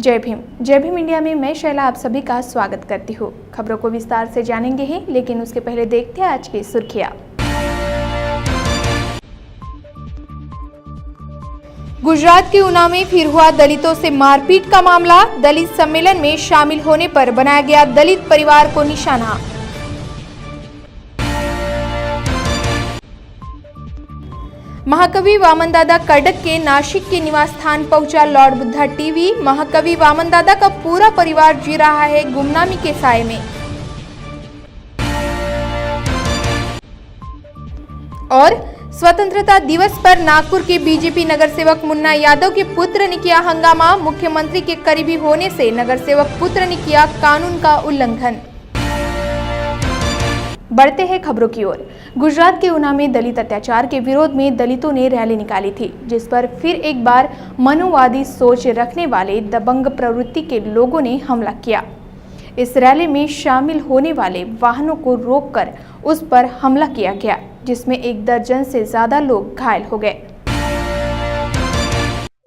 जय भीम इंडिया में मैं शैला आप सभी का स्वागत करती हूँ। खबरों को विस्तार से जानेंगे ही, लेकिन उसके पहले देखते हैं आज की सुर्खियाँ। गुजरात के ऊना में फिर हुआ दलितों से मारपीट का मामला। दलित सम्मेलन में शामिल होने पर बनाया गया दलित परिवार को निशाना। महाकवि वामनदादा कर्डक के नासिक के निवास स्थान पहुंचा लॉर्ड बुद्धा टीवी। महाकवि वामनदादा का पूरा परिवार जी रहा है गुमनामी के साए में। और स्वतंत्रता दिवस पर नागपुर के बीजेपी नगर सेवक मुन्ना यादव के पुत्र ने किया हंगामा। मुख्यमंत्री के करीबी होने से नगर सेवक पुत्र ने किया कानून का उल्लंघन। बढ़ते हैं खबरों की ओर। गुजरात के ऊना में दलित अत्याचार के विरोध में दलितों ने रैली निकाली थी, जिस पर फिर एक बार मनुवादी सोच रखने वाले दबंग प्रवृत्ति के लोगों ने हमला किया। इस रैली में शामिल होने वाले वाहनों को रोककर उस पर हमला किया गया, जिसमें 1 दर्जन से ज्यादा लोग घायल हो गए।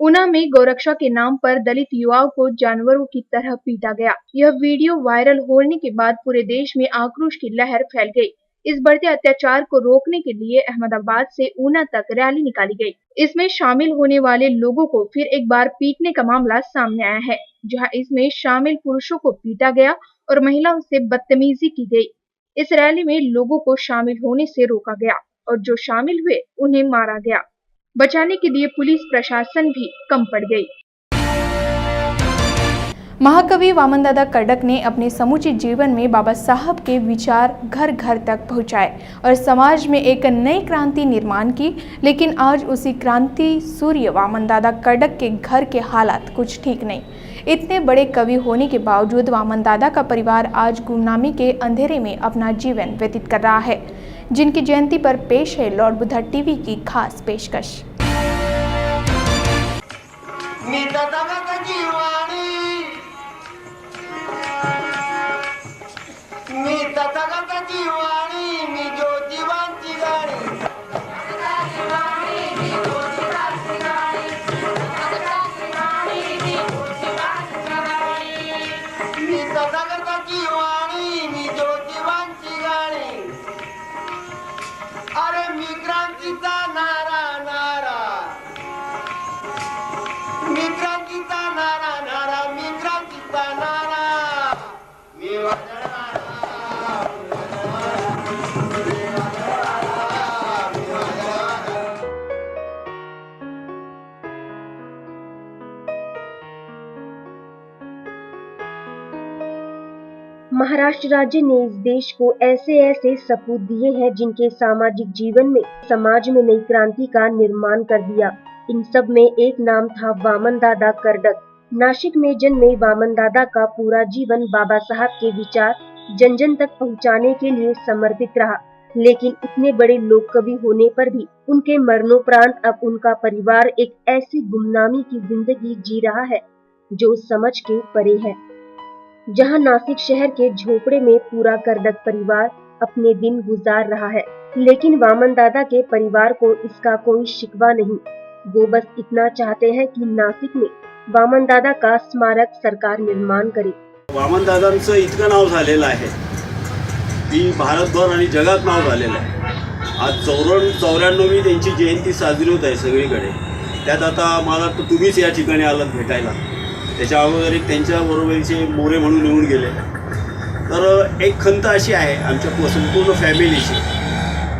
ऊना में गौरक्षा के नाम पर दलित युवाओं को जानवरों की तरह पीटा गया। यह वीडियो वायरल होने के बाद पूरे देश में आक्रोश की लहर फैल गई। इस बढ़ते अत्याचार को रोकने के लिए अहमदाबाद से ऊना तक रैली निकाली गई। इसमें शामिल होने वाले लोगों को फिर एक बार पीटने का मामला सामने आया है, जहां इसमें शामिल पुरुषों को पीटा गया और महिलाओं से बदतमीजी की गई। इस रैली में लोगों को शामिल होने से रोका गया और जो शामिल हुए उन्हें मारा गया। बचाने के लिए पुलिस प्रशासन भी कम पड़ गई। महाकवि वामनदादा कर्डक ने अपने समूचे जीवन में बाबा साहब के विचार घर घर तक पहुंचाए और समाज में एक नई क्रांति निर्माण की। लेकिन आज उसी क्रांति सूर्य वामनदादा कर्डक के घर के हालात कुछ ठीक नहीं। इतने बड़े कवि होने के बावजूद वामनदादा का परिवार आज गुमनामी के अंधेरे में अपना जीवन व्यतीत कर रहा है। जिनकी जयंती पर पेश है लॉर्ड बुद्धा टीवी की खास पेशकश। महाराष्ट्र राज्य ने इस देश को ऐसे सपूत दिए हैं जिनके सामाजिक जीवन में समाज में नई क्रांति का निर्माण कर दिया। इन सब में एक नाम था वामनदादा कर्डक। नासिक में जन्मे वामनदादा का पूरा जीवन बाबा साहब के विचार जन जन तक पहुंचाने के लिए समर्पित रहा। लेकिन इतने बड़े लोक कवि होने पर भी उनके मरणोपरांत अब उनका परिवार एक ऐसी गुमनामी की जिंदगी जी रहा है जो समझ के परे है। जहां नासिक शहर के झोपड़े में पूरा कर्डक परिवार अपने दिन गुजार रहा है, लेकिन वामनदादा के परिवार को इसका कोई शिकवा नहीं। वो बस इतना चाहते हैं कि नासिक में वामनदादा का स्मारक सरकार निर्माण करे। वामनदादांचं इतकं नाव झालेलं आहे की भारतभर आणि जगात नाव झालेलं आहे। आज 94वी त्यांची जयंती साजरी होत आहे सगळीकडे। त्यात आता मला तुम्हीच या ठिकाणी आलात भेटायला। त्याच्या अगोदर एक त्यांच्या बरोबरीचे मोरे म्हणून निघून गेले। तर एक खंत अशी आहे आमच्या संपूर्ण फॅमिलीची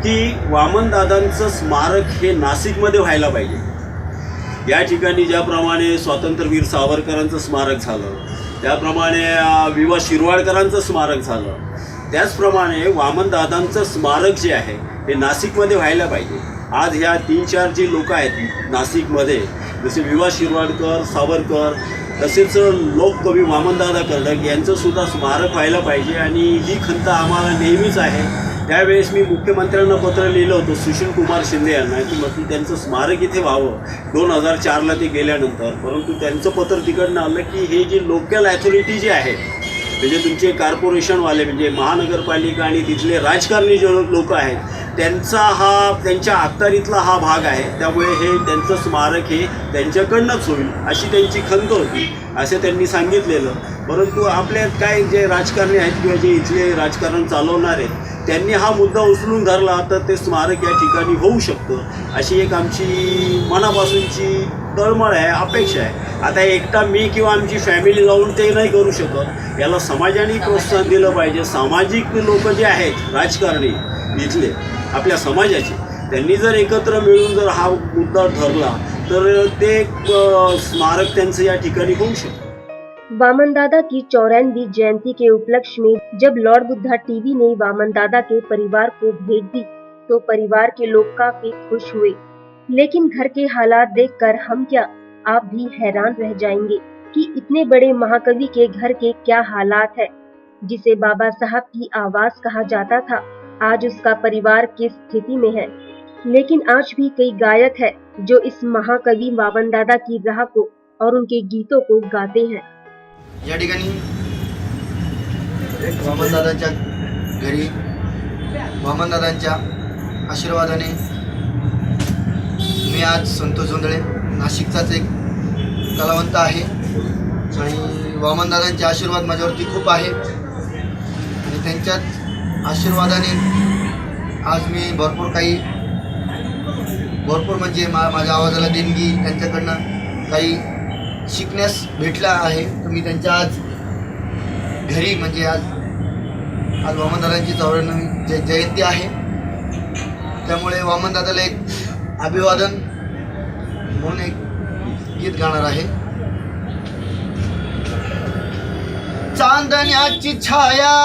की वामनदादांचं स्मारक हे नाशिकमध्ये व्हायला पाहिजे। या ठिकाणी ज्याप्रमाणे स्वातंत्र्यवीर सावरकरांचं स्मारक झालं, त्याप्रमाणे विवा शिरवाडकरांचं स्मारक झालं, त्याचप्रमाणे वामनदादांचं स्मारक जे आहे हे नाशिकमध्ये व्हायला पाहिजे। आज ह्या 3-4 जी लोक आहेत नाशिकमध्ये, जसे विवा शिरवाडकर, सावरकर, तसेच लोककवी वामनदादा कर्डक यांचं सुद्धा स्मारक व्हायला पाहिजे आणि ही खंत आम्हाला नेहमीच आहे। त्यावेळेस मी मुख्यमंत्र्यांना पत्र लिहिलं होतं सुशीलकुमार शिंदे यांना की म्हटलं त्यांचं स्मारक इथे व्हावं। 2004ला ते गेल्यानंतर, परंतु त्यांचं पत्र तिकडनं आलं की हे जे लोकल ॲथॉरिटी जे आहे, म्हणजे तुमचे कॉर्पोरेशनवाले म्हणजे महानगरपालिका आणि तिथले राजकारणी जे लोक आहेत त्यांच्या अखत्यारीतला हा भाग आहे, त्यामुळे हे त्यांचं स्मारक हे त्यांच्याकडनंच होईल अशी त्यांची खंत होती, असे त्यांनी सांगितलेलं. परंतु आपल्यात काय जे राजकारणी आहेत किंवा जे इथले राजकारण चालवणार आहेत त्यांनी हा मुद्दा उचलून धरला तर ते स्मारक या ठिकाणी होऊ शकतं अशी एक आमची मनापासूनची तळमळ आहे, अपेक्षा आहे. आता एकटा मी किंवा आमची फॅमिली जाऊन ते नाही करू शकत, याला समाजाने प्रोत्साहन दिलं पाहिजे. सामाजिक लोक जे आहेत राजकारणी इथले आपल्या समाजाचे, त्यांनी जर एकत्र मिळून जर हा मुद्दा धरला तर ते स्मारक त्यांचं या ठिकाणी होऊ शकतं. वामन दादा की 94वीं जयंती के उपलक्ष्य में जब लॉर्ड बुद्धा टीवी ने वामन दादा के परिवार को भेंट दी तो परिवार के लोग काफी खुश हुए। लेकिन घर के हालात देखकर हम क्या, आप भी हैरान रह जाएंगे कि इतने बड़े महाकवि के घर के क्या हालात है। जिसे बाबा साहब की आवाज कहा जाता था, आज उसका परिवार किस स्थिति में है। लेकिन आज भी कई गायक है जो इस महाकवि वामन दादा की राह को और उनके गीतों को गाते हैं। या ठिकाणी वामनदादांच्या घरी वामनदादांच्या आशीर्वादाने मी आज संतोष जोंधळे, नाशिकचाच एक कलावंत आहे आणि वामनदादांचे आशीर्वाद माझ्यावरती खूप आहे आणि त्यांच्याच आशीर्वादाने आज मी भरपूर म्हणजे माझ्या आवाजाला देणगी त्यांच्याकडनं काही शिकण्यास भेटला आहे. तर मी त्यांच्या आज घरी म्हणजे आज वामनदादांची 94वी जयंती आहे, त्यामुळे वामनदादाला एक अभिवादन म्हणून एक गीत गाणार आहे. चांदण्याची छाया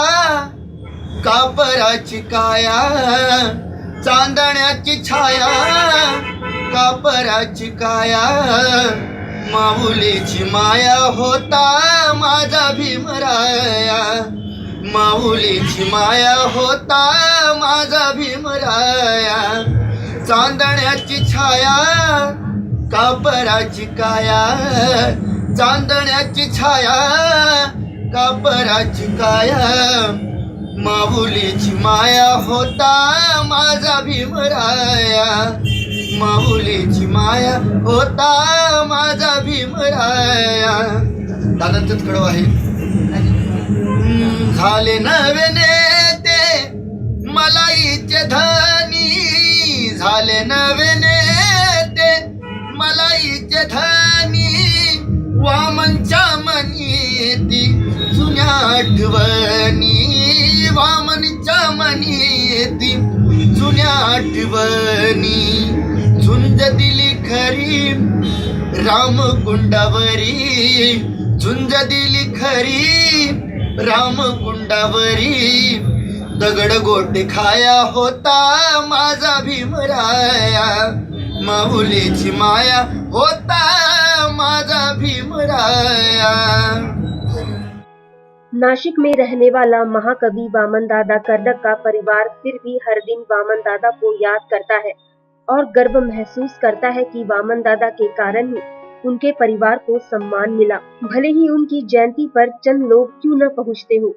कापराची काया, चांदण्याची छाया कापराची काया, माऊलीची माया होता माझा भीमराया, माऊलीची माया होता माझा भीमराया. चांदण्याची छाया कापराची काया, चांदण्याची छाया कापराची काया, माऊलीची माया होता माझा भीमराया, माऊलीची माया होता माझा भीमराया. दादांचंच कडव आहे. झाले नवे नेते मलाईचे धनी, झाले नवे नेते मलाईचे धनी, वामनच्या मनी ती जुन्या आठवणी, वामनच्या मनी ती जुन्या आठवणी. झुंज दिली खरी रामकुंडावरी, झुंज दिली खरी रामकुंडावरी, दगड गोटे खाया होता माझा भीमराया, माऊलीची माया होता माझा भीमराया. नासिक में रहने वाला महाकवि वामन दादा कर्डक का परिवार फिर भी हर दिन वामन दादा को याद करता है और गर्व महसूस करता है कि वामन दादा के कारण ही उनके परिवार को सम्मान मिला। भले ही उनकी जयंती पर चंद लोग क्यों न पहुंचते हो,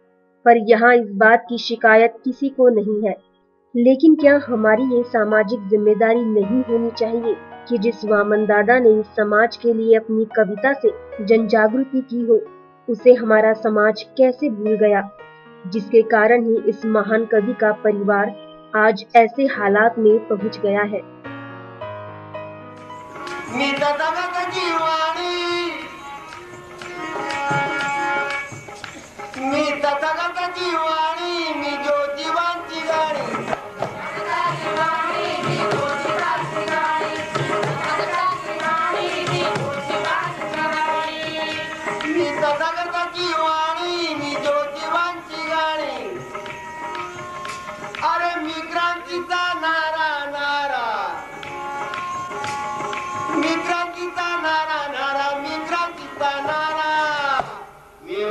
पर यहाँ इस बात की शिकायत किसी को नहीं है। लेकिन क्या हमारी ये सामाजिक जिम्मेदारी नहीं होनी चाहिए कि जिस वामन दादा ने इस समाज के लिए अपनी कविता से जन जागृति की हो, उसे हमारा समाज कैसे भूल गया, जिसके कारण ही इस महान कवि का परिवार आज ऐसे हालात में पहुंच गया है। मी तथागताची वाणी, मी तथागताची वाणी, मी ज्योतिबांची गाणी, मी तथागताची वाणी, मी ज्योतिबांची गाणी. अरे मी क्रांतीचा नारा नारा, मी क्रांतीचा नारा नारा, मी क्रांतीचा नारा, मी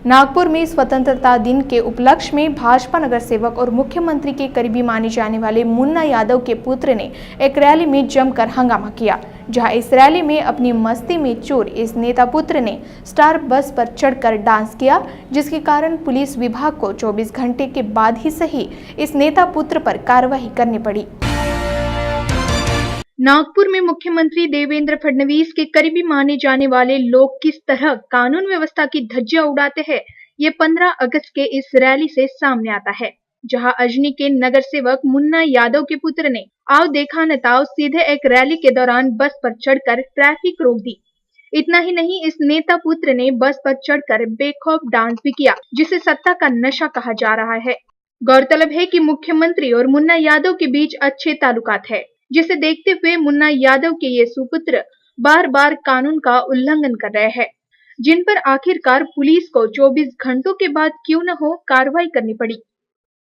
नागपुर में स्वतंत्रता दिन के उपलक्ष्य में भाजपा नगर सेवक और मुख्यमंत्री के करीबी माने जाने वाले मुन्ना यादव के पुत्र ने एक रैली में जमकर हंगामा किया। जहां इस रैली में अपनी मस्ती में चूर इस नेता पुत्र ने स्टार बस पर चढ़कर डांस किया, जिसके कारण पुलिस विभाग को 24 घंटे के बाद ही सही इस नेता पुत्र पर कार्रवाई करनी पड़ी। नागपुर में मुख्यमंत्री देवेंद्र फडणवीस के करीबी माने जाने वाले लोग किस तरह कानून व्यवस्था की धज्जियां उड़ाते हैं, ये 15 अगस्त के इस रैली से सामने आता है, जहां अजनी के नगर सेवक मुन्ना यादव के पुत्र ने आओ देखा न ताओ सीधे एक रैली के दौरान बस पर चढ़कर ट्रैफिक रोक दी। इतना ही नहीं, इस नेता पुत्र ने बस पर चढ़कर बेखौफ डांस भी किया, जिसे सत्ता का नशा कहा जा रहा है। गौरतलब है कि मुख्यमंत्री और मुन्ना यादव के बीच अच्छे ताल्लुकात है, जिसे देखते हुए मुन्ना यादव के ये सुपुत्र बार बार कानून का उल्लंघन कर रहे हैं, जिन पर आखिरकार पुलिस को 24 घंटों के बाद क्यों न हो कार्रवाई करनी पड़ी।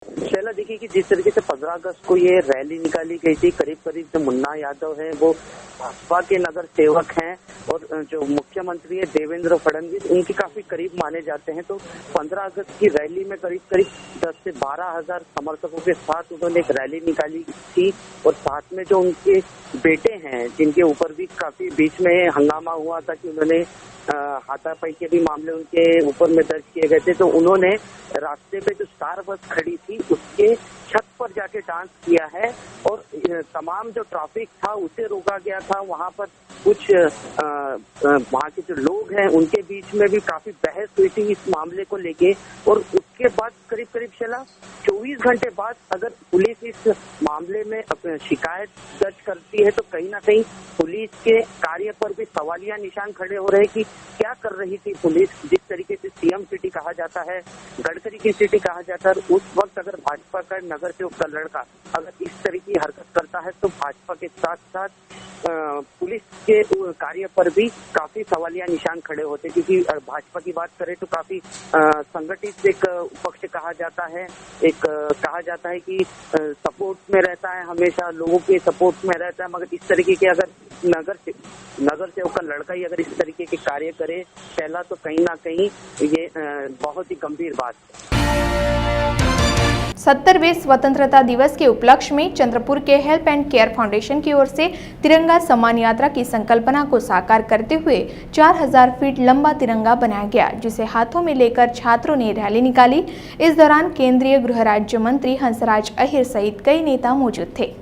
शैला, देखिए कि जिस तरीके से 15 अगस्त को ये रैली निकाली गई थी, करीब जो मुन्ना यादव है वो भाजपा के नगर सेवक हैं और जो मुख्यमंत्री है देवेंद्र फडणवीस उनके काफी करीब माने जाते हैं। तो 15 अगस्त की रैली में करीब 10 से 12 हजार समर्थकों के साथ उन्होंने एक रैली निकाली थी और साथ में जो उनके बेटे हैं जिनके ऊपर भी काफी बीच में हंगामा हुआ था कि उन्होंने हाथापाई के भी मामले उनके ऊपर में दर्ज किए गए थे, तो उन्होंने रास्ते पे जो स्टार बस खड़ी थी उसके छत पर जाके डांस किया है और तमाम जो ट्रैफिक था उसे रोका गया था। वहां पर कुछ वहां के जो लोग हैं उनके बीच में भी काफी बहस हुई थी इस मामले को लेके और उसके बाद करीब शैला 24 घंटे बाद अगर पुलिस इस मामले में शिकायत दर्ज करती है तो कहीं ना कहीं पुलिस के कार्य पर भी सवालिया निशान खड़े हो रहे कि क्या कर रही थी पुलिस। जिस तरीके से सीएम सिटी कहा जाता है, गडकरी की सिटी कहा जाता है, उस वक्त अगर भाजपा का नगर सेवक का लड़का अगर इस तरीके की हरकत करता है तो भाजपा के साथ साथ पुलिस के कार्य पर भी काफी सवालिया निशान खड़े होते, क्योंकि भाजपा की बात करें तो काफी संगठित एक पक्ष कहा जाता है, एक कहा जाता है कि सपोर्ट में रहता है, हमेशा लोगों के सपोर्ट में रहता है। मगर इस तरीके के अगर नगर सेवक का लड़का ही अगर इस तरीके के कार्य करे पहला तो कहीं ना कहीं ये बहुत ही गंभीर बात है। 70वें स्वतंत्रता दिवस के उपलक्ष्य में चंद्रपुर के हेल्प एंड केयर फाउंडेशन की ओर से तिरंगा सम्मान यात्रा की संकल्पना को साकार करते हुए 4000 फीट लंबा तिरंगा बनाया गया, जिसे हाथों में लेकर छात्रों ने रैली निकाली। इस दौरान केंद्रीय गृह राज्य मंत्री हंसराज अहिर सहित कई नेता मौजूद थे।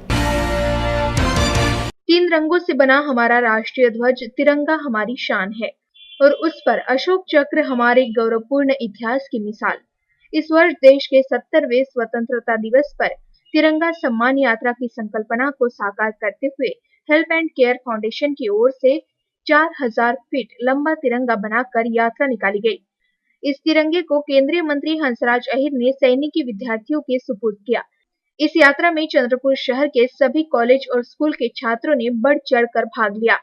3 रंगों से बना हमारा राष्ट्रीय ध्वज तिरंगा हमारी शान है और उस पर अशोक चक्र हमारे गौरवपूर्ण इतिहास की मिसाल। इस वर्ष देश के 70वें स्वतंत्रता दिवस पर तिरंगा सम्मान यात्रा की संकल्पना को साकार करते हुए हेल्प एंड केयर फाउंडेशन की ओर से 4000 फीट लंबा तिरंगा बनाकर यात्रा निकाली गई। इस तिरंगे को केंद्रीय मंत्री हंसराज अहिर ने सैनिकी विद्यार्थियों के सुपुर्द किया। इस यात्रा में चंद्रपुर शहर के सभी कॉलेज और स्कूल के छात्रों ने बढ़ चढ़कर भाग लिया।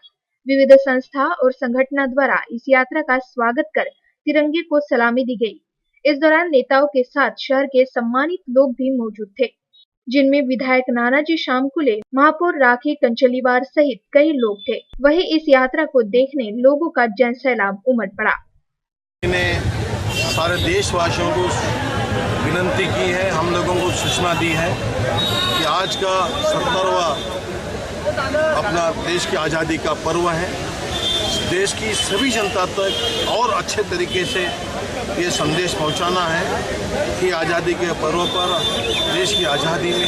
विविध संस्था और संगठनों द्वारा इस यात्रा का स्वागत कर तिरंगे को सलामी दी गई। इस दौरान नेताओं के साथ शहर के सम्मानित लोग भी मौजूद थे, जिनमें विधायक नानाजी शामकुले, महापौर राखी कंचलीवार सहित कई लोग थे। वहीं इस यात्रा को देखने लोगों का जनसैलाब उमड़ पड़ा। सारे देशवासियों को विनंती की है, हम लोगों को सूचना दी है कि आज का 70वां अपना देश की आज़ादी का पर्व है। देश की सभी जनता तक और अच्छे तरीके से ये संदेश पहुंचाना है कि आज़ादी के पर्व पर देश की आज़ादी में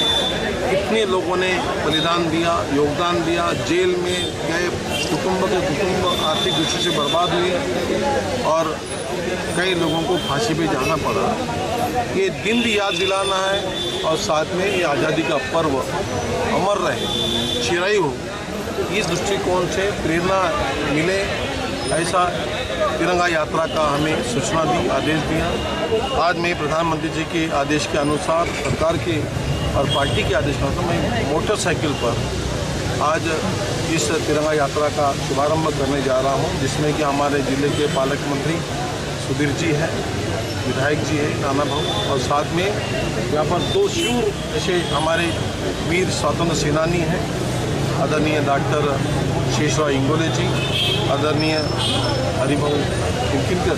कितने लोगों ने बलिदान दिया, योगदान दिया, जेल में गए, कुटुंब के कुटुंब आर्थिक दृष्टि से बर्बाद हुए और कई लोगों को फांसी पे जाना पड़ा। ये दिन भी याद दिलाना है और साथ में ये आज़ादी का पर्व अमर रहे, चिरायु हो, इस दृष्टिकोण से प्रेरणा मिले, ऐसा तिरंगा यात्रा का हमें सूचना दी, आदेश दिया। आज मैं प्रधानमंत्री जी के आदेश के अनुसार, सरकार के और पार्टी के आदेश के अनुसार मैं मोटरसाइकिल पर आज इस तिरंगा यात्रा का शुभारंभ करने जा रहा हूं, जिसमें कि हमारे जिले के पालक मंत्री सुधीर जी हैं, विधायक जी हैं नाना भाऊ, और साथ में यहाँ पर 2 शूर ऐसे हमारे वीर स्वतंत्र सेनानी हैं, आदरणीय डॉक्टर शेषराव इंगोले जी, आदरणीय हरिभाऊ किंकिनकर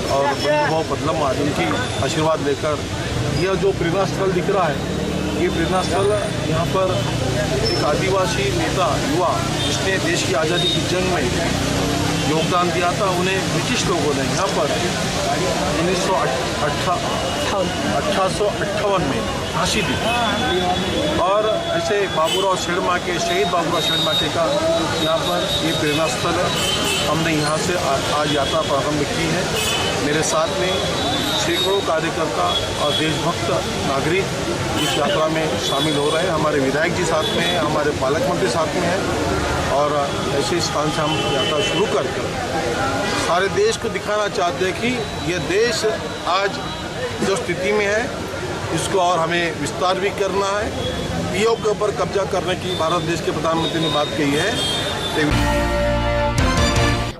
और बंधुभाऊ पदलम्मा, जिनकी आशीर्वाद लेकर यह जो प्रेरणा स्थल दिख रहा है ये प्रेरणा स्थल यहाँ पर एक आदिवासी नेता युवा जिसने देश की आज़ादी की जंग में योगदान दिया था, उन्हें ब्रिटिश लोगों ने यहाँ पर 1858 में फांसी दी। और ऐसे बाबूराव शेरमाके, शहीद बाबूराव शेरमाके का यहाँ पर ये प्रेरणा स्थल है। हमने यहाँ से आज यात्रा प्रारंभ की है। मेरे साथ में सैकड़ों कार्यकर्ता और देशभक्त नागरिक इस यात्रा में शामिल हो रहे हैं। हमारे विधायक जी साथ में हैं, हमारे पालक मंत्री साथ में हैं, और ऐसे स्थान से हम यात्रा शुरू करके सारे देश को दिखाना चाहते हैं कि ये देश आज जो स्थिति में है इसको और हमें विस्तार भी करना है। पीओ के ऊपर कब्जा करने की भारत देश के प्रधानमंत्री ने बात कही है।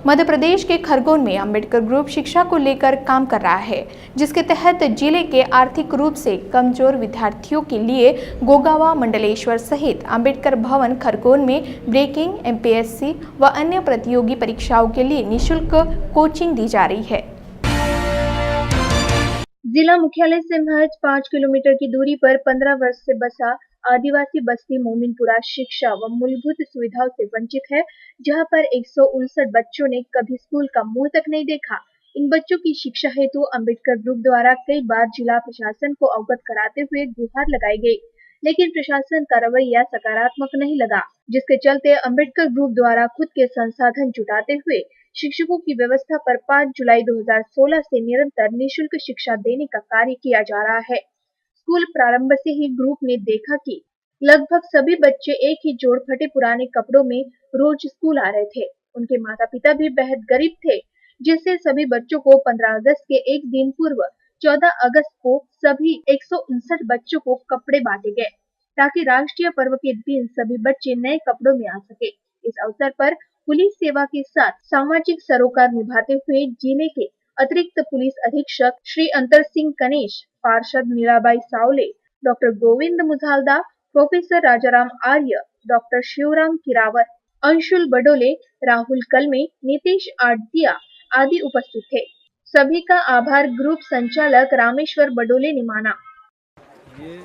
मध्य प्रदेश के खरगोन में अंबेडकर ग्रुप शिक्षा को लेकर काम कर रहा है, जिसके तहत जिले के आर्थिक रूप से कमजोर विद्यार्थियों के लिए गोगावा, मंडलेश्वर सहित अंबेडकर भवन खरगोन में ब्रेकिंग, एमपीएससी व अन्य प्रतियोगी परीक्षाओं के लिए निःशुल्क कोचिंग दी जा रही है। जिला मुख्यालय से महज 5 किलोमीटर की दूरी पर 15 वर्ष से बसा आदिवासी बस्ती मोमिनपुरा शिक्षा व मूलभूत सुविधाओं से वंचित है, जहां पर 159 बच्चों ने कभी स्कूल का मुंह तक नहीं देखा। इन बच्चों की शिक्षा हेतु अंबेडकर ग्रुप द्वारा कई बार जिला प्रशासन को अवगत कराते हुए गुहार लगाई गई, लेकिन प्रशासन का रवैया सकारात्मक नहीं लगा, जिसके चलते अंबेडकर ग्रुप द्वारा खुद के संसाधन जुटाते हुए शिक्षकों की व्यवस्था पर 5 जुलाई 2016 से निरंतर निःशुल्क शिक्षा देने का कार्य किया जा रहा है। स्कूल प्रारंभ से ही ग्रुप ने देखा कि लगभग सभी बच्चे एक ही जोड़ फटे पुराने कपड़ों में रोज स्कूल आ रहे थे। उनके माता पिता भी बेहद गरीब थे, जिससे सभी बच्चों को 15 अगस्त के एक दिन पूर्व 14 अगस्त को सभी 159 बच्चों को कपड़े बांटे गए, ताकि राष्ट्रीय पर्व के दिन सभी बच्चे नए कपड़ों में आ सके। इस अवसर पर पुलिस सेवा के साथ सामाजिक सरोकार निभाते हुए जिले के अतिरिक्त पुलिस अधीक्षक श्री अंतर सिंह कनेश, पार्षद मीराबाई सावले, डॉक्टर गोविंद मुझालदा, प्रोफेसर राजाराम आर्य, डॉक्टर शिवराम किरावर, अंशुल बडोले, राहुल कलमे, नीतीश आड़तिया आदि उपस्थित थे। सभी का आभार ग्रुप संचालक रामेश्वर बडोले ने माना। ये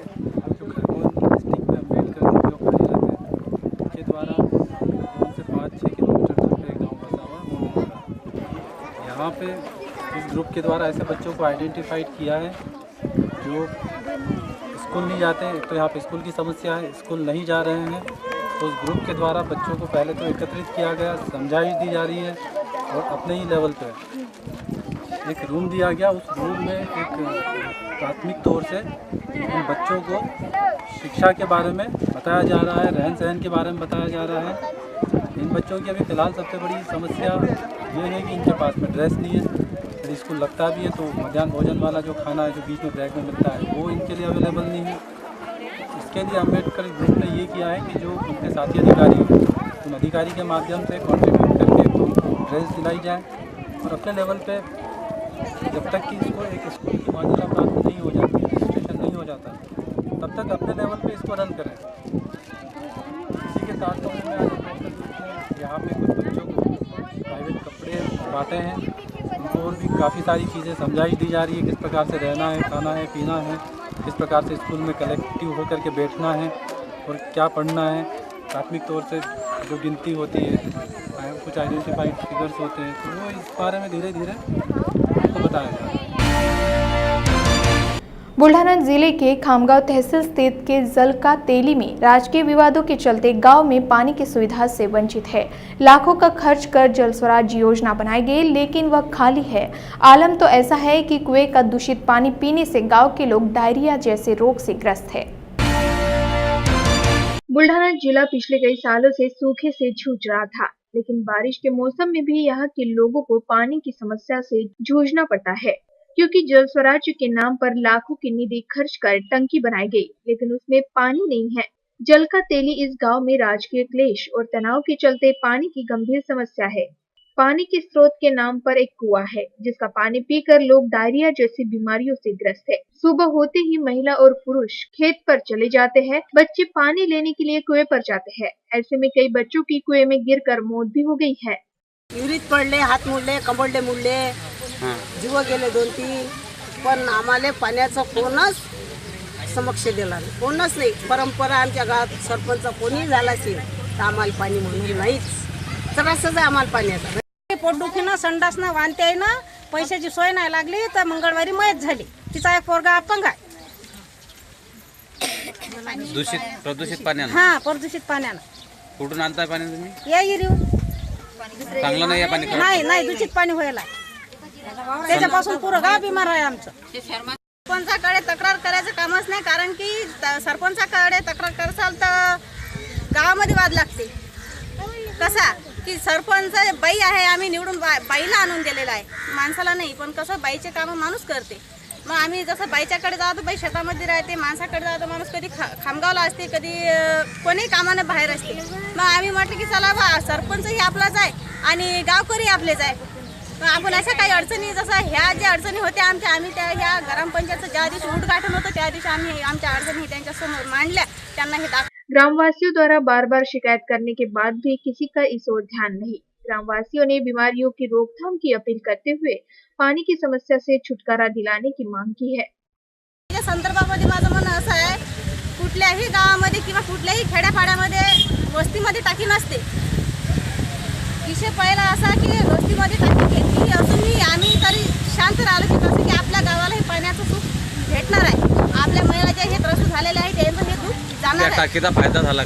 जो खरगोन डिस्ट्रिक्ट में अम्बेडकर जो कार्यरत है, उनके द्वारा खरगोन से 5-6 किलोमीटर दूर पे गाँव बसा हुआ मोमिनपुरा। यहाँ पे इस ग्रुप के द्वारा ऐसे बच्चों को आइडेंटिफाइड किया है जो स्कूल नहीं जाते हैं। तो यहाँ पे स्कूल की समस्या है, स्कूल नहीं जा रहे हैं, तो उस ग्रुप के द्वारा बच्चों को पहले तो एकत्रित किया गया, समझाइश दी जा रही है, और अपने ही लेवल पे एक रूम दिया गया। उस रूम में एक प्राथमिक तौर से इन बच्चों को शिक्षा के बारे में बताया जा रहा है, रहन सहन के बारे में बताया जा रहा है। इन बच्चों की अभी फ़िलहाल सबसे बड़ी समस्या ये है कि इनके पास में ड्रेस नहीं है। यदि स्कूल लगता भी है तो मध्याह्न भोजन वाला जो खाना है जो बीच में ब्रेक में मिलता है वो इनके लिए अवेलेबल नहीं है। इसके लिए अम्बेडकर ग्रुप ने ये किया है कि जो उनके साथी अधिकारी हैं उन अधिकारी के माध्यम से कॉन्ट्रीब्यूट करके तो ड्रेस दिलाई जाए, और अपने लेवल पे जब तक कि इसको एक स्कूल की मान्यता प्राप्त नहीं हो जाती, रजिस्ट्रेशन नहीं हो जाता, तब तक अपने लेवल पे इसको रन करें। इसी के साथ में आज यहाँ पे कुछ बच्चों को प्राइवेट कपड़े बांटे हैं, उनको और भी काफ़ी सारी चीज़ें समझाई दी जा रही है, किस प्रकार से रहना है, खाना है, पीना है, किस प्रकार से स्कूल में कलेक्टिव होकर के बैठना है और क्या पढ़ना है। प्राथमिक तौर से जो गिनती होती है, कुछ आइडेंटिफाइड फिगर्स होते हैं, तो वो इस बारे में धीरे धीरे आपको बताया जा रहा है। बुल्ढाना जिले के खामगांव तहसील स्थित के जलका तेली में राजकीय विवादों के चलते गांव में पानी की सुविधा से वंचित है। लाखों का खर्च कर जल स्वराज योजना बनाई गई, लेकिन वह खाली है। आलम तो ऐसा है कि कुएं का दूषित पानी पीने से गांव के लोग डायरिया जैसे रोग से ग्रस्त है। बुल्ढाना जिला पिछले कई सालों से सूखे से जूझ रहा था, लेकिन बारिश के मौसम में भी यहाँ के लोगों को पानी की समस्या से जूझना पड़ता है, क्योंकि जल स्वराज के नाम पर लाखों की निधि खर्च कर टंकी बनाई गई, लेकिन उसमें पानी नहीं है। जल का तेली इस गांव में राजकीय क्लेश और तनाव के चलते पानी की गंभीर समस्या है। पानी के स्रोत के नाम पर एक कुआं है, जिसका पानी पीकर लोग डायरिया जैसी बीमारियों से ग्रस्त है। सुबह होते ही महिला और पुरुष खेत पर चले जाते हैं, बच्चे पानी लेने के लिए कुएं पर जाते हैं। ऐसे में कई बच्चों की कुएं में गिरकर मौत भी हो गई है। विहिरीत पडले, हात मोडले, कंबरडे मोडले, जीव गेले 2-3, पण आम्हाला पाण्याचा कोणच समक्ष दिला नाही, कोणच नाही. परंपरा आमच्या गावात सरपंच कोणी झाला असेल तर आम्हाला पाणी म्हणून नाहीच. त्रासच आहे आम्हाला पाण्याचा. पोटदुखीनं संडासनं वांत्यानं पैशाची सोय नाही लागली तर मंगळवारी मयत झाली. तिचा एक पोरगा अपंग आहे. प्रदूषित पाण्यानं. हा, प्रदूषित पाण्यानं. कुठून आणताय पाणी तुम्ही? या गिरीव चांगलं नाही पाणी. नाही दूषित पाणी व्हायला. त्याच्यापासून पुरं गाव बिमार आहे आमचं. सरपंचाकडे तक्रार करायचं कामच नाही, कारण की सरपंचाकडे तक्रार करसाल तर गावामध्ये वाद लागते. कसा की सरपंच बाई आहे, आम्ही निवडून बाईला आणून दिलेला आहे, माणसाला नाही. पण कसं बाईचे कामं माणूस करते. मग आम्ही जसं बाईच्याकडे जातो, बाई शेतामध्ये राहते, माणसाकडे जातो माणूस कधी खामगावला असते, कधी कोणी कामानं बाहेर असते. मग आम्ही म्हटलं की चला बा, सरपंचही आपलाच आहे आणि गावकरी आपलेच आहे. मग आपण अशा काही अडचणी, जसं ह्या ज्या अडचणी होत्या आमच्या, आम्ही त्या ह्या ग्रामपंचायतचं ज्या दिवशी उद्घाटन होतं त्या दिवशी आम्ही आमच्या अडचणी त्यांच्यासमोर मांडल्या. त्यांना हे ग्रामवासियों द्वारा बार बार शिकायत करने के बाद भी किसी का इस ओर ध्यान नहीं। ग्रामवासियों ने बीमारियों की रोकथाम की अपील करते हुए पानी की समस्या से छुटकारा दिलाने की मांग की है। या संदर्भामध्ये माझं म्हणणं असं आहे, कुठल्याही गावामध्ये किंवा कुठल्याही खेड्यापाड्यामध्ये वस्तीमध्ये टाकी नसते. विषय पहिला असा की वस्तीमध्ये टाकी घेतली असूनही आम्ही तरी शांत राहिलो की कसं की आपल्या गावाला हे पाण्याचं सुख भेटणार आहे. आपल्या महिला जे हे त्रस्त झालेले आहेत त्यांचं हे दुःख जाणार आहे. टाकीचा फायदा झाला.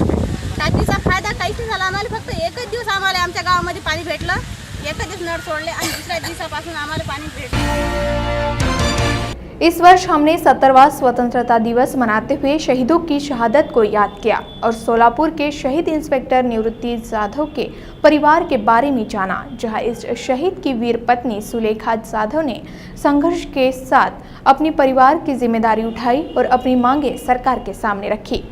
टाकीचा फायदा काहीच झाला. आम्हाला फक्त एकच दिवस आम्हाला आमच्या गावामध्ये पाणी भेटलं. एकच दिवस नळ सोडले आणि दुसऱ्या दिवसापासून आम्हाला पाणी भेटलं. इस वर्ष हमने 17वां स्वतंत्रता दिवस मनाते हुए शहीदों की शहादत को याद किया और सोलापुर के शहीद इंस्पेक्टर निवृत्ति जाधव के परिवार के बारे में जाना, जहां इस शहीद की वीर पत्नी सुलेखा जाधव ने संघर्ष के साथ अपनी परिवार की जिम्मेदारी उठाई और अपनी मांगे सरकार के सामने रखी।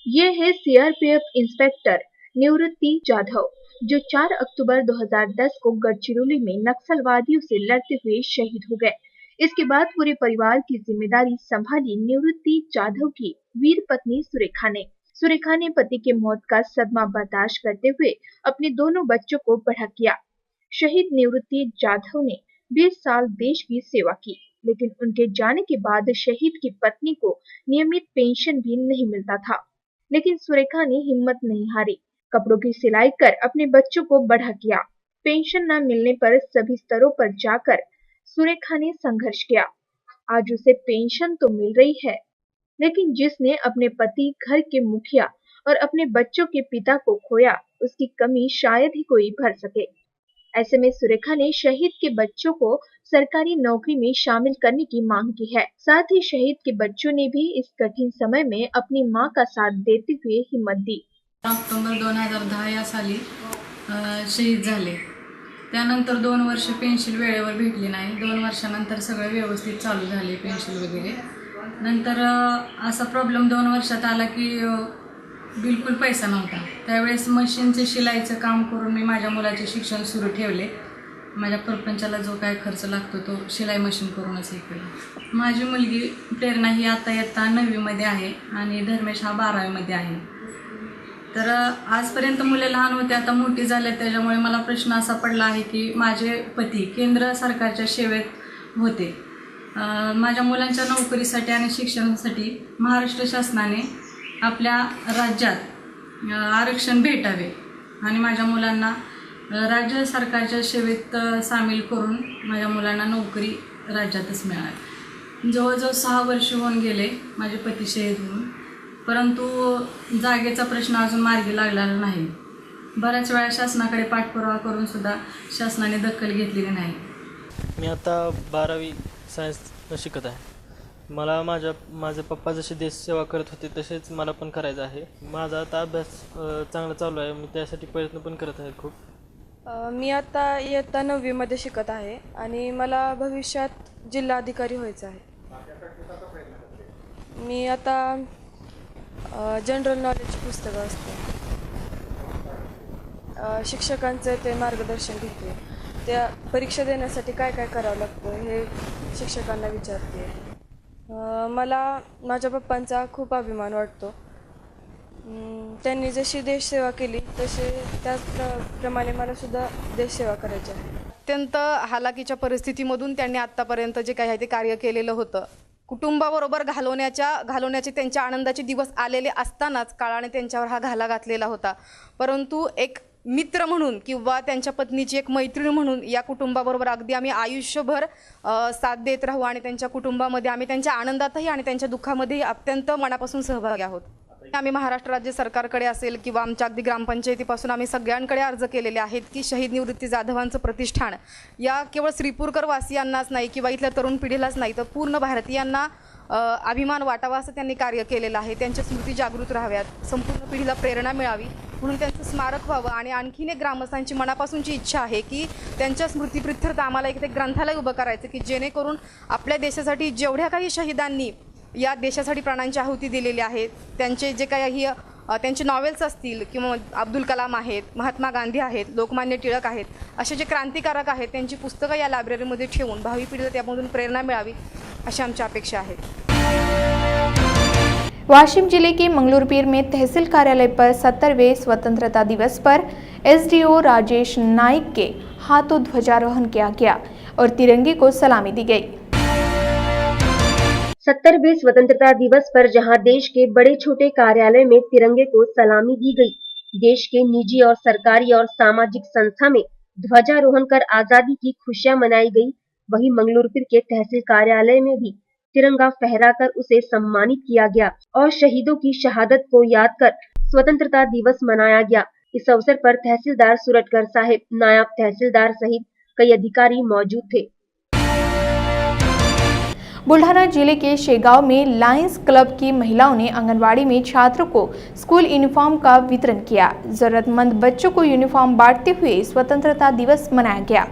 ये है सीआरपीएफ इंस्पेक्टर निवृत्ति जाधव, जो 4 अक्टूबर 2010 को गढ़चिरौली में नक्सलवादियों से लड़ते हुए शहीद हो गए। इसके बाद पूरे परिवार की जिम्मेदारी संभाली निवृत्ति जाधव की वीर पत्नी सुरेखा ने पति के मौत का सदमा बर्दाश्त करते हुए अपने दोनों बच्चों को बड़ा किया। शहीद निवृत्ति जाधव ने 20 साल देश की सेवा की, लेकिन उनके जाने के बाद शहीद की पत्नी को नियमित पेंशन भी नहीं मिलता था। लेकिन सुरेखा ने हिम्मत नहीं हारी, कपड़ों की सिलाई कर अपने बच्चों को बड़ा किया। पेंशन न मिलने पर सभी स्तरों पर जाकर सुरेखा ने संघर्ष किया। आज उसे पेंशन तो मिल रही है, लेकिन जिसने अपने पति, घर के मुखिया और अपने बच्चों के पिता को खोया, उसकी कमी शायद ही कोई भर सके। ऐसे में सुरेखा ने शहीद के बच्चों को सरकारी नौकरी में शामिल करने की मांग की है। साथ ही शहीद के बच्चों ने भी इस कठिन समय में अपनी मां का साथ देते हुए हिम्मत दी। ऑक्टोबर 2010 या साली शहीद झाले. त्यानंतर 2 वर्ष पेन्शन वेळेवर भेटली नाही. 2 वर्षानंतर सगळं व्यवस्थित चालू झाले पेन्शन वगैरे. नंतर असा प्रॉब्लेम 2 वर्षात आला की बिलकुल पैसा नव्हता. त्यावेळेस मशीनचे शिलाईचं काम करून मी माझ्या मुलाचे शिक्षण सुरू ठेवले. माझ्या परपंचाला जो काय खर्च लागतो तो शिलाई मशीन करूनच हे केलं. माझी मुलगी प्रेरणा ही आता इयत्ता 9वीमध्ये आहे आणि धर्मेश हा 12वीमध्ये आहे. तर आजपर्यंत मुले लहान होते, आता मोठी झाले. त्याच्यामुळे मला प्रश्न असा पडला आहे की माझे पती केंद्र सरकारच्या सेवेत होते. माझ्या मुलांच्या नोकरीसाठी आणि शिक्षणासाठी महाराष्ट्र शासनाने आपल्या राज्यात आरक्षण भेटावे आणि माझ्या मुलांना राज्य सरकारच्या सेवेत सामील करून माझ्या मुलांना नोकरी राज्यातच मिळावी. जवळजवळ 6 वर्ष होऊन गेले माझे पती शहीद होऊन, परंतु जागेचा प्रश्न अजून मार्गी लागलेला नाही. बऱ्याच वेळा शासनाकडे पाठपुरावा करून सुद्धा शासनाने दखल घेतलेली नाही. मी आता 12वी सायन्स शिकत आहे. मला माझे पप्पा जसे देशसेवा करत होते तसेच मला पण करायचं आहे. माझा आता अभ्यास चांगला चालू आहे. मी त्यासाठी प्रयत्न पण करत आहे खूप. मी आता इयत्ता 9वीमध्ये शिकत आहे आणि मला भविष्यात जिल्हाधिकारी व्हायचं आहे. मी आता जनरल नॉलेज पुस्तकं असते, शिक्षकांचं ते मार्गदर्शन घेते. त्या परीक्षा देण्यासाठी काय काय करावं लागतं हे शिक्षकांना विचारते. मला माझ्या पप्पांचा खूप अभिमान वाटतो. त्यांनी जशी देशसेवा केली तसे त्याचप्रमाणे मला सुद्धा देशसेवा करायची आहे. अत्यंत हालाकीच्या परिस्थितीमधून त्यांनी आत्तापर्यंत जे काही आहे ते कार्य केलेलं होतं. कुटुंबाबरोबर घालवण्याचे त्यांच्या आनंदाचे दिवस आलेले असतानाच काळाने त्यांच्यावर हा घाला घातलेला होता. परंतु एक मित्र म्हणून किंवा त्यांच्या पत्नीची एक मैत्रीण म्हणून या कुटुंबाबरोबर अगदी आम्ही आयुष्यभर साथ देत राहू आणि त्यांच्या कुटुंबामध्ये आम्ही त्यांच्या आनंदातही आणि त्यांच्या दुःखामध्येही अत्यंत मनापासून सहभागी आहोत. आम्ही महाराष्ट्र राज्य सरकारकडे असेल किंवा आमच्या अगदी ग्रामपंचायतीपासून आम्ही सगळ्यांकडे अर्ज केलेले आहेत की शहीद निवृत्ती जाधवांचं प्रतिष्ठान या केवळ श्रीपूरकर वासियांनाच नाही किंवा इथल्या तरुण पिढीलाच नाही तर पूर्ण भारतीयांना अभिमान वाटावा असं त्यांनी कार्य केलेलं आहे. त्यांच्या स्मृती जागृत राहाव्यात, संपूर्ण पिढीला प्रेरणा मिळावी म्हणून त्यांचं स्मारक व्हावं. आणि आणखीन एक ग्रामस्थांची मनापासूनची इच्छा आहे की त्यांच्या स्मृतीप्रित्यर्थ आम्हाला एक ते ग्रंथालय उभं करायचं की जेणेकरून आपल्या देशासाठी जेवढ्या काही शहीदांनी या देशासाठी प्राणांची आहुती दिलेली आहेत त्यांचे जे काही त्यांचे नॉवेल्स असतील किंवा अब्दुल कलाम आहेत, महात्मा गांधी आहेत, लोकमान्य टिळक आहेत, असे जे क्रांतिकारक आहेत त्यांची पुस्तकं या लायब्ररीमध्ये ठेवून भावी पिढीला त्यामधून प्रेरणा मिळावी अशी आमची अपेक्षा आहे. वाशिम जिले के मंगलूरपीर में तहसील कार्यालय पर 70वें स्वतंत्रता दिवस पर एसडीओ राजेश नाइक के हाथों ध्वजारोहण किया गया और तिरंगे को सलामी दी गई. 70वें स्वतंत्रता दिवस पर जहां देश के बड़े छोटे कार्यालय में तिरंगे को सलामी दी गई, देश के निजी और सरकारी और सामाजिक संस्था में ध्वजारोहण कर आजादी की खुशियां मनाई गई, वहीं मंगलूरपीर के तहसील कार्यालय में भी तिरंगा फहराकर उसे सम्मानित किया गया और शहीदों की शहादत को याद कर स्वतंत्रता दिवस मनाया गया. इस अवसर पर तहसीलदार सूरजकर साहिब, नायब तहसीलदार सहित कई अधिकारी मौजूद थे. बुल्ढाना जिले के शेगांव में लायंस क्लब की महिलाओं ने आंगनवाड़ी में छात्रों को स्कूल यूनिफॉर्म का वितरण किया. जरूरतमंद बच्चों को यूनिफॉर्म बांटते हुए स्वतंत्रता दिवस मनाया गया.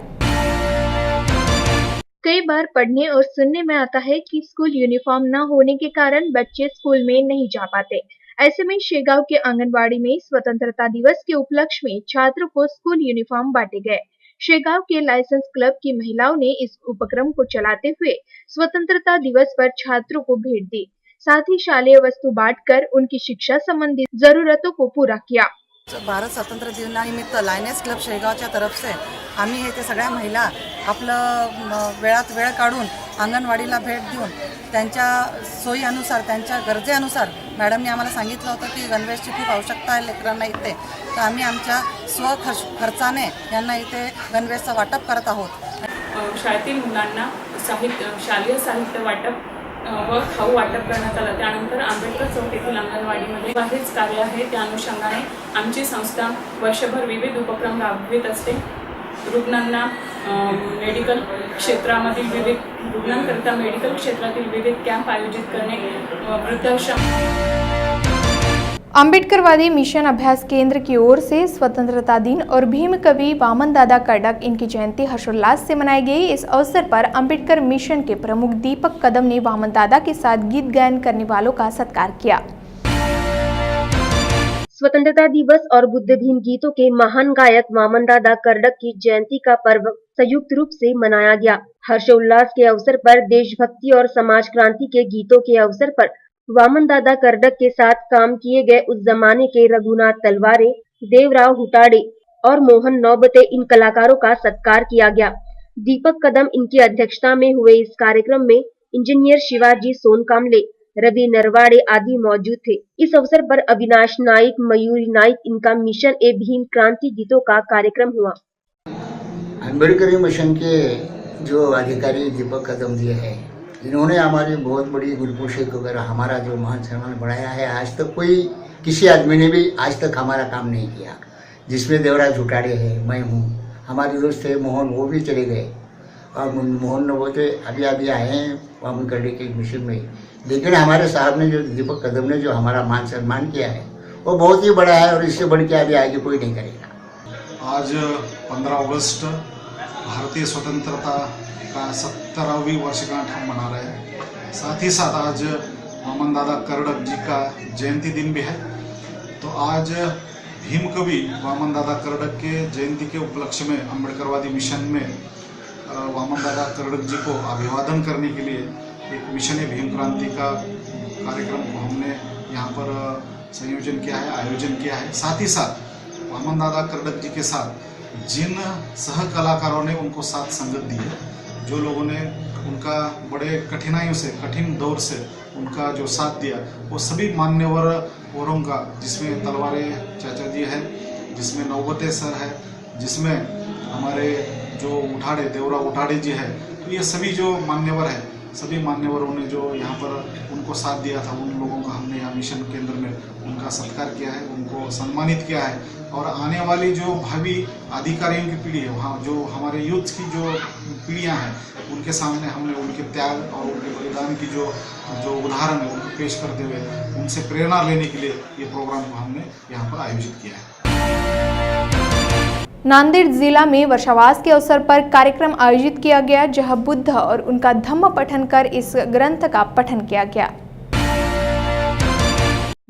कई बार पढ़ने और सुनने में आता है कि स्कूल यूनिफॉर्म न होने के कारण बच्चे स्कूल में नहीं जा पाते. ऐसे में शेगांव के आंगनवाड़ी में स्वतंत्रता दिवस के उपलक्ष्य में छात्रों को स्कूल यूनिफॉर्म बांटे गए. शेगांव के लाइसेंस क्लब की महिलाओं ने इस उपक्रम को चलाते हुए स्वतंत्रता दिवस पर छात्रों को भेंट दी. साथ ही शालेय वस्तू बांटकर उनकी शिक्षा संबंधी जरूरतों को पूरा किया. भारत स्वातंत्र्य दिनानिमित्त लायनेस क्लब शेगावच्या तरफ से आम्ही इथे सगळ्या महिला आपलं वेळात वेळ काढून अंगणवाडीला भेट देऊन त्यांच्या सोयीनुसार त्यांच्या गरजेनुसार मॅडमने आम्हाला सांगितलं होतं की गणवेशची खूप आवश्यकता आहे लेकरांना इथे, तर आम्ही आमच्या खर्चाने यांना इथे गणवेशचं वाटप करत आहोत. शाळेतील मुलांना शालेय साहित्य वाटप व खाऊ वाटप करण्यात आलं. त्यानंतर आंबेडकर चौक येथील अंगणवाडीमध्ये हेच कार्य आहे. त्या अनुषंगाने आमची संस्था वर्षभर विविध उपक्रम राबवित असते. रुग्णांना मेडिकल क्षेत्रामधील विविध रुग्णांकरिता मेडिकल क्षेत्रातील विविध कॅम्प आयोजित करणे, वृद्धाश्रम. अंबेडकरवादी मिशन अभ्यास केंद्र की ओर से स्वतंत्रता दिन और भीम कवि वामन दादा कर्डक इनकी जयंती हर्षोल्लास से मनाई गई. इस अवसर पर अंबेडकर मिशन के प्रमुख दीपक कदम ने वामन दादा के साथ गीत गायन करने वालों का सत्कार किया. स्वतंत्रता दिवस और बुद्ध भीम गीतों के महान गायक वामन दादा कर्डक की जयंती का पर्व संयुक्त रूप से मनाया गया. हर्षोल्लास के अवसर पर देशभक्ति और समाज क्रांति के गीतों के अवसर पर वामन दादा कर्डक के साथ काम किए गए उस जमाने के रघुनाथ तलवारे, देवराव हुटाड़े और मोहन नौबते इन कलाकारों का सत्कार किया गया. दीपक कदम इनकी अध्यक्षता में हुए इस कार्यक्रम में इंजीनियर शिवाजी सोनकामले, रवि नरवाड़े आदि मौजूद थे. इस अवसर पर अविनाश नाइक, मयूरी नाइक इनका मिशन ए भीम क्रांति गीतों का कार्यक्रम हुआ. अम्बेडकर मिशन के जो अधिकारी दीपक कदम जी है, इन्होंने हमारी बहुत बड़ी गुरुपोषक वगैरह हमारा जो मान सम्मान बढ़ाया है. आज तक कोई किसी आदमी ने भी आज तक हमारा काम नहीं किया, जिसमें देवराज हुटाड़े है, मैं हूँ, हमारे दोस्त थे मोहन, वो भी चले गए और मोहन नौबते अभी आए हैं वामन कर्डक के मिशन में. लेकिन हमारे साहब ने जो दीपक कदम ने जो हमारा मान सम्मान किया है वो बहुत ही बड़ा है और इससे बढ़ के अभी आगे कोई नहीं करेगा. आज 15 अगस्त भारतीय स्वतंत्रता का 70वीं वर्षगांठ हम मना रहे हैं. साथ ही साथ आज वामन दादा कर्डक जी का जयंती दिन भी है. तो आज भीम कवि वामन दादा कर्डक के जयंती के उपलक्ष्य में अम्बेडकरवादी मिशन में वामन दादा कर्डक जी को अभिवादन करने के लिए एक मिशन है भीम क्रांति का कार्यक्रम को हमने यहाँ पर संयोजन किया है, आयोजन किया है. साथ ही साथ वामन दादा कर्डक जी के साथ जिन सह कलाकारों ने उनको साथ संगत दी है जो लोगों ने उनका बड़े कठिनाइयों से, कठिन दौर से उनका जो साथ दिया, वो सभी मान्यवरों का, जिसमें तलवारे चाचा जी है, जिसमें नौबते सर है, जिसमें हमारे जो उठाड़े देवरा उठाड़े जी है, तो ये सभी जो मान्यवर है, सभी मान्यवरों ने जो यहाँ पर उनको साथ दिया था, उन लोगों का हमने यहाँ मिशन केंद्र में उनका सत्कार किया है, उनको सम्मानित किया है। और आने वाली जो भावी अधिकारियों की पीढ़ी है, वहाँ जो हमारे यूथ की जो पीढ़ियाँ हैं, उनके सामने हमने उनके त्याग और उनके बलिदान की जो उदाहरण है उनको पेश करते हुए उनसे प्रेरणा लेने के लिए ये प्रोग्राम को हमने यहाँ पर आयोजित किया है। नांदेड़ जिला में वर्षावास के अवसर पर कार्यक्रम आयोजित किया गया, जहां बुद्ध और उनका धम्म पठन कर इस ग्रंथ का पठन किया गया।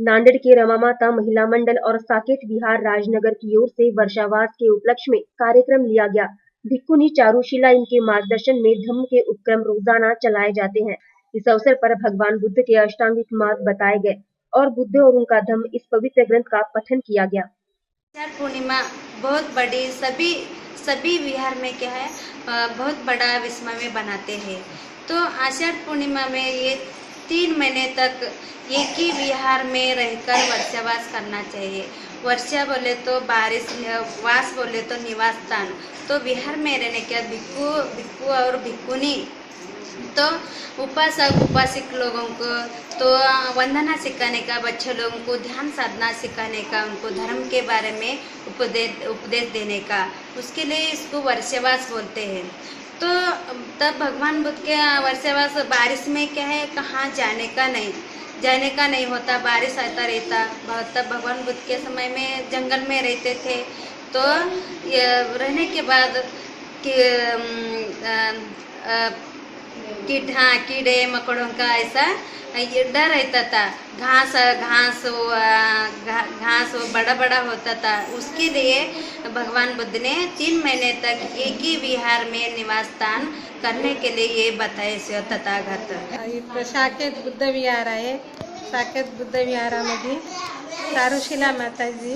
नांदेड़ के रमा माता महिला मंडल और साकेत विहार राजनगर की ओर से वर्षावास के उपलक्ष्य में कार्यक्रम लिया गया। भिक्खुनी चारुशिला इनके मार्गदर्शन में धम्म के उपक्रम रोजाना चलाए जाते हैं। इस अवसर पर भगवान बुद्ध के अष्टांगिक मार्ग बताए गए और बुद्ध और उनका धम्म इस पवित्र ग्रंथ का पठन किया गया। पूर्णिमा बहुत बड़ी सभी विहार में क्या है बहुत बड़ा विस्मय में बनाते हैं। तो आषाढ़ पूर्णिमा में ये 3 महीने तक एक ही विहार में रहकर वर्षावास करना चाहिए। वर्षा बोले तो बारिश, वास बोले तो निवास स्थान। तो विहार में रहने के भिक्खु और भिक्खुनी तो उपासक उपासिक लोगों को तो वंदना सिखाने का, बच्चे लोगों को ध्यान साधना सिखाने का, उनको धर्म के बारे में उपदेश देने का, उसके लिए इसको वर्षावास बोलते हैं। तो तब भगवान बुद्ध के वर्षावास बारिश में क्या है, कहाँ जाने का नहीं होता, बारिश आता रहता। तब भगवान बुद्ध के समय में जंगल में रहते थे। तो रहने के बाद कीड़े मकोड़ों का ऐसा डर रहता था। घास बड़ा बड़ा होता था। उसके लिए भगवान बुद्ध ने 3 महीने तक एक ही विहार में निवास स्थान करने के लिए ये बताए से तथागत। साकेत बुद्ध विहार आहे। साकेत बुद्ध विहारामध्ये चारुशिला माताजी,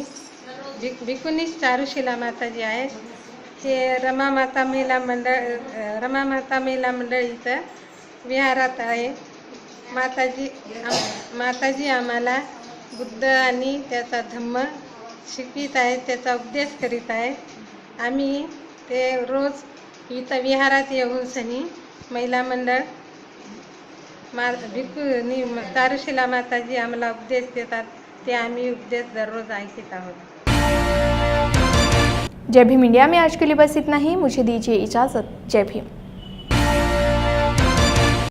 भिक्खुनी चारुशिला माताजी आहे। हे रमा माता महिला मंडळ इथं विहारात आहे। माताजी आम्हाला बुद्ध आणि त्याचा धम्म शिकवित आहे, त्याचा उपदेश करीत आहे। आम्ही ते रोज इथं विहारात येऊन सनी महिला मंडळ भिक्खुनी चारुशिला माताजी आम्हाला उपदेश देतात, ते आम्ही उपदेश दररोज ऐकत आहोत। जय भीम इंडिया में आज के लिए बस इतना ही। मुझे दीजिए इजाजत। जय भीम।